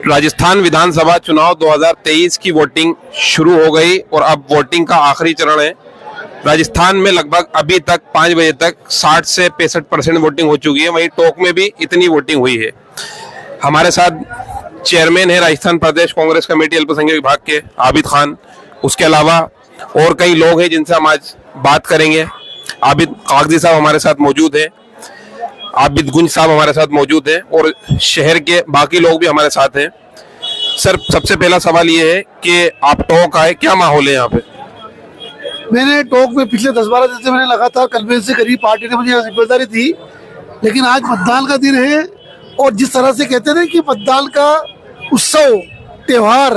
राजस्थान विधानसभा चुनाव 2023 की वोटिंग शुरू हो गई और अब वोटिंग का आखिरी चरण है। राजस्थान में लगभग अभी तक 5 बजे तक 60 से 65% वोटिंग हो चुकी है। वहीं टोंक में भी इतनी वोटिंग हुई है। हमारे साथ चेयरमैन है राजस्थान प्रदेश कांग्रेस कमेटी अल्पसंख्यक विभाग के आबिद खान। उसके अलावा और कई लोग हैं जिनसे हम आज बात करेंगे। आबिद कागजी साहब हमारे साथ मौजूद है, आबिद गुंज साहब हमारे साथ मौजूद है और शहर के बाकी लोग भी हमारे साथ हैं। सर, सबसे पहला सवाल ये है कि आप टोंक आए, क्या माहौल है यहाँ पे? मैंने टोंक में पिछले 10-12 दिन से मैंने लगातार कन्वेंस से करी, पार्टी ने मुझे जिम्मेदारी दी, लेकिन आज मतदान का दिन है और जिस तरह से कहते हैं कि मतदान का उत्सव त्योहार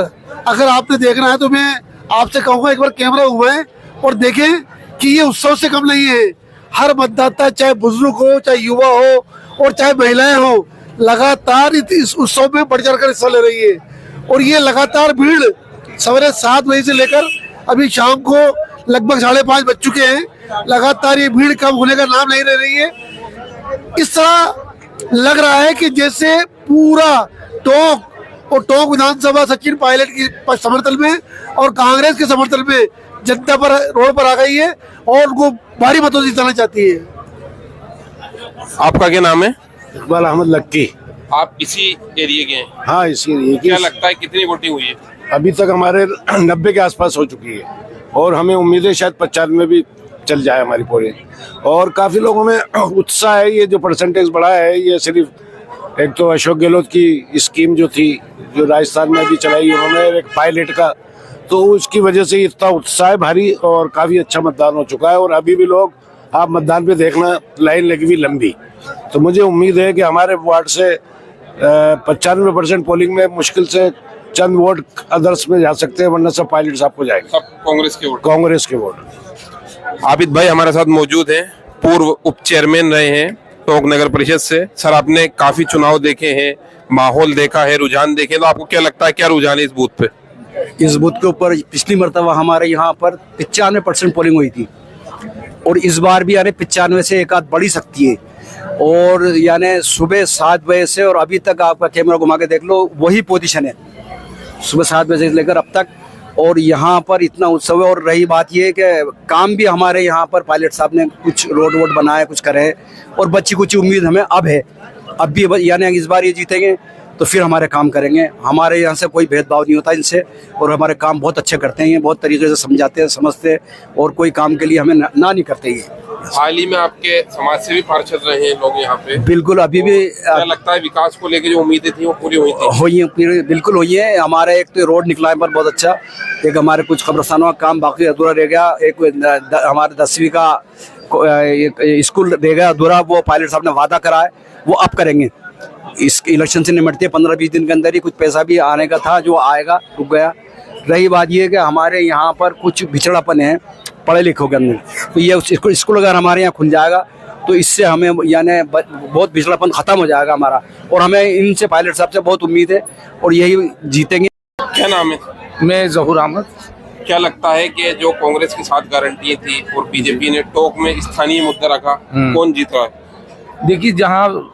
अगर आपने देखना है तो मैं आपसे कहूँगा एक बार कैमरा घुमाएं और देखें कि ये उत्सव से कम नहीं है। हर मतदाता चाहे बुजुर्ग हो, चाहे युवा हो और चाहे महिलाएं हो, लगातार इस उत्सव में बढ़ चढ़ कर हिस्सा ले रही है। और ये लगातार भीड़ सवेरे 7 बजे से लेकर अभी शाम को लगभग 5:30 बज चुके हैं। लगातार ये भीड़ कम होने का नाम नहीं ले रही है। इस तरह लग रहा है कि जैसे पूरा टोंक और टोंक विधानसभा सचिन पायलट की समर्थन में और कांग्रेस के समर्थन में जनता पर रोड पर आ गई है और उनको भारी मतों से जिताना चाहती है। आपका क्या नाम है? इकबाल अहमद लक्की। आप इसी एरिया के हैं? हाँ, इसी एरिया की। क्या लगता है कितनी वोटिंग हुई है? अभी तक हमारे 90 के आसपास हो चुकी है और हमें उम्मीद है शायद 95 में भी चल जाए हमारी पूरी। और काफी लोगों में उत्साह है। ये जो परसेंटेज बढ़ा है ये सिर्फ एक तो अशोक गहलोत की स्कीम जो थी, जो राजस्थान में भी चलाई उन्होंने एक पायलट का, तो उसकी वजह से इतना उत्साह है भारी और काफी अच्छा मतदान हो चुका है। और अभी भी लोग, आप मतदान पे देखना, लाइन लगी हुई लंबी। तो मुझे उम्मीद है कि हमारे वार्ड से 95% पोलिंग में मुश्किल से चंद वोट अदर्स में जा सकते हैं, वरना सब पायलट साहब को जाएंगे। सब कांग्रेस के वोट? कांग्रेस के वोट। आबिद भाई हमारे साथ मौजूद हैं, पूर्व उप चेयरमैन रहे हैं टोंक नगर परिषद से। सर, आपने काफी चुनाव देखे हैं, माहौल देखा है, रुझान देखे, तो आपको क्या लगता है क्या रुझान है इस बूथ पे? इस बूथ के ऊपर पिछली मरतबा हमारे यहाँ पर 95% पोलिंग हुई थी और इस बार भी यानी 95 से एक आध बढ़ी सकती है। और यानी सुबह 7 बजे से और अभी तक आपका कैमरा घुमा के देख लो, वही पोजीशन है सुबह 7 बजे से लेकर अब तक। और यहाँ पर इतना उत्सव है। और रही बात ये कि काम भी हमारे यहाँ पर पायलट साहब ने कुछ रोड वोड बनाए, कुछ करे और बच्ची कुछ उम्मीद हमें अब है। अब भी यानी इस बार ये जीतेंगे तो फिर हमारे काम करेंगे। हमारे यहाँ से कोई भेदभाव नहीं होता इनसे और हमारे काम बहुत अच्छे करते हैं, बहुत तरीके से समझाते हैं, समझते हैं और कोई काम के लिए हमें ना नहीं करते ये। हाल ही में आपके समाज से भी पार्षद रहे हैं लोग यहाँ पे। बिल्कुल, अभी भी क्या लगता है विकास को लेकर जो उम्मीदें थी वो पूरी हुई थी? हुई है, बिल्कुल हुई है। हमारे एक तो रोड निकला है पर बहुत अच्छा, एक हमारे कुछ कब्रिस्तानों का काम बाकी अधूरा रह गया, एक हमारे 10वीं का स्कूल रह गया अधूरा, वो पायलट साहब ने वादा करा है वो अब करेंगे। इस इलेक्शन से निमटते 15-20 दिन के अंदर ही कुछ पैसा भी आने का था जो आएगा, रुक गया। रही बात ये कि हमारे यहाँ पर कुछ पिछड़ापन है पढ़े लिखों के अंदर, तो ये स्कूल अगर हमारे यहाँ खुल जाएगा तो इससे हमें यानी बहुत पिछड़ापन खत्म हो जाएगा हमारा। और हमें इनसे पायलट साहब से बहुत उम्मीद है और यही जीतेंगे। क्या नाम है? मैं जहूर अहमद। क्या लगता है कि जो कांग्रेस की 7 गारंटियां थी और बीजेपी ने टोंक में स्थानीय मुद्दा रखा, कौन जीत रहा है? देखिए, जहाँ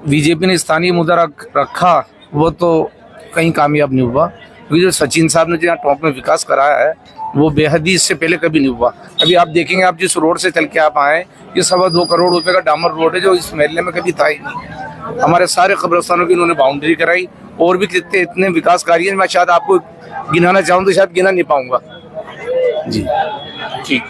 बीजेपी ने स्थानीय मुद्दा रखा वो तो कहीं कामयाब नहीं हुआ, क्योंकि जो सचिन साहब ने जहाँ टोंक में विकास कराया है वो बेहद ही इससे पहले कभी नहीं हुआ। अभी आप देखेंगे, आप जिस रोड से चल के आप आए, ये 2.25 करोड़ रुपए का डामर रोड है जो इस महल्ले में कभी था ही नहीं। हमारे सारे कब्रिस्तानों की उन्होंने बाउंड्री कराई और भी कितने इतने विकास कार्य हैं, मैं शायद आपको गिनाना चाहूँ तो शायद गिना नहीं पाऊंगा जी। ठीक।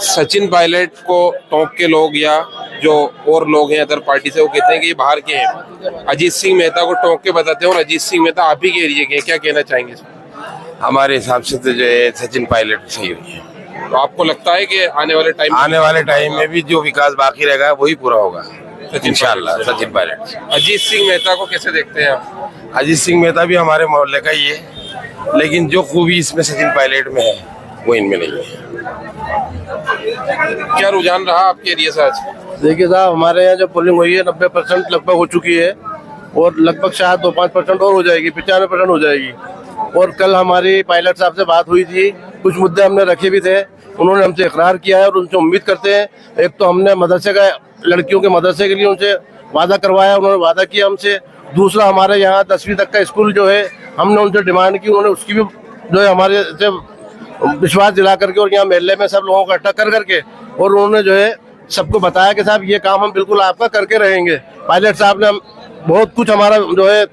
सचिन पायलट को टोंक के लोग या जो और लोग हैं अदर पार्टी से, वो कहते हैं कि ये बाहर के हैं। अजीत सिंह मेहता को टोंक के बताते हैं और अजीत सिंह मेहता आप ही के एरिया के हैं, क्या कहना चाहेंगे? हमारे हिसाब से तो जो है सचिन पायलट सही हुई है। तो आपको लगता है कि आने वाले टाइम में भी जो विकास बाकी रहेगा वही पूरा होगा इंशाल्लाह, सचिन पायलट। अजीत सिंह मेहता को कैसे देखते हैं आप? अजीत सिंह मेहता भी हमारे मोहल्ले का ही है, लेकिन जो खूबी इसमें सचिन पायलट में है वो इनमें नहीं है। क्या रुझान रहा आपके एरिया से आज? देखिए साहब, हमारे यहाँ जो पोलिंग हुई है 90% लगभग हो चुकी है और लगभग शायद 2-5% और हो जाएगी, 95% हो जाएगी। और कल हमारी पायलट साहब से बात हुई थी, कुछ मुद्दे हमने रखे भी थे, उन्होंने हमसे इकरार किया है और उनसे उम्मीद करते हैं। एक तो हमने मदरसे का लड़कियों के मदरसे के लिए उनसे वादा करवाया, उन्होंने वादा किया हमसे। दूसरा, हमारे यहाँ 10वीं तक का स्कूल जो है हमने उनसे डिमांड की, उन्होंने उसकी भी जो है हमारे से विश्वास दिला करके और यहाँ मेले में सब लोगों को इकट्ठा कर करके और उन्होंने जो है सबको बताया कि साहब ये काम हम बिल्कुल आपका करके रहेंगे। पायलट साहब ने बहुत कुछ हमारा जो है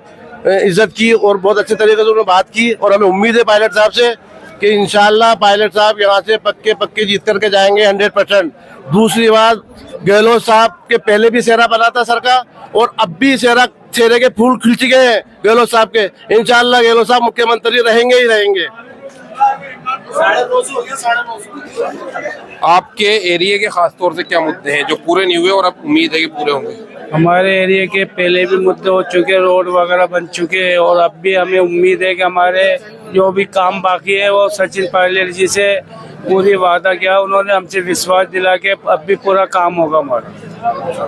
इज्जत की और बहुत अच्छे तरीके से उन्होंने बात की और हमें उम्मीद है पायलट साहब से कि इंशाल्लाह पायलट साहब यहाँ से पक्के जीत करके जाएंगे 100%। दूसरी बात, गहलोत साहब के पहले भी सेहरा बना था सर का और अब भी चेहरे के फूल खिल चुके हैं गहलोत साहब के। इंशाल्लाह गहलोत साहब मुख्यमंत्री रहेंगे ही रहेंगे। आपके एरिया के खास तौर से क्या मुद्दे हैं जो पूरे नहीं हुए और अब उम्मीद है कि पूरे होंगे? हमारे एरिया के पहले भी मुद्दे हो चुके, रोड वगैरह बन चुके हैं और अब भी हमें उम्मीद है कि हमारे जो भी काम बाकी है वो सचिन पायलट जी से पूरी वादा किया, उन्होंने हमसे विश्वास दिला के अब भी पूरा काम होगा हमारा।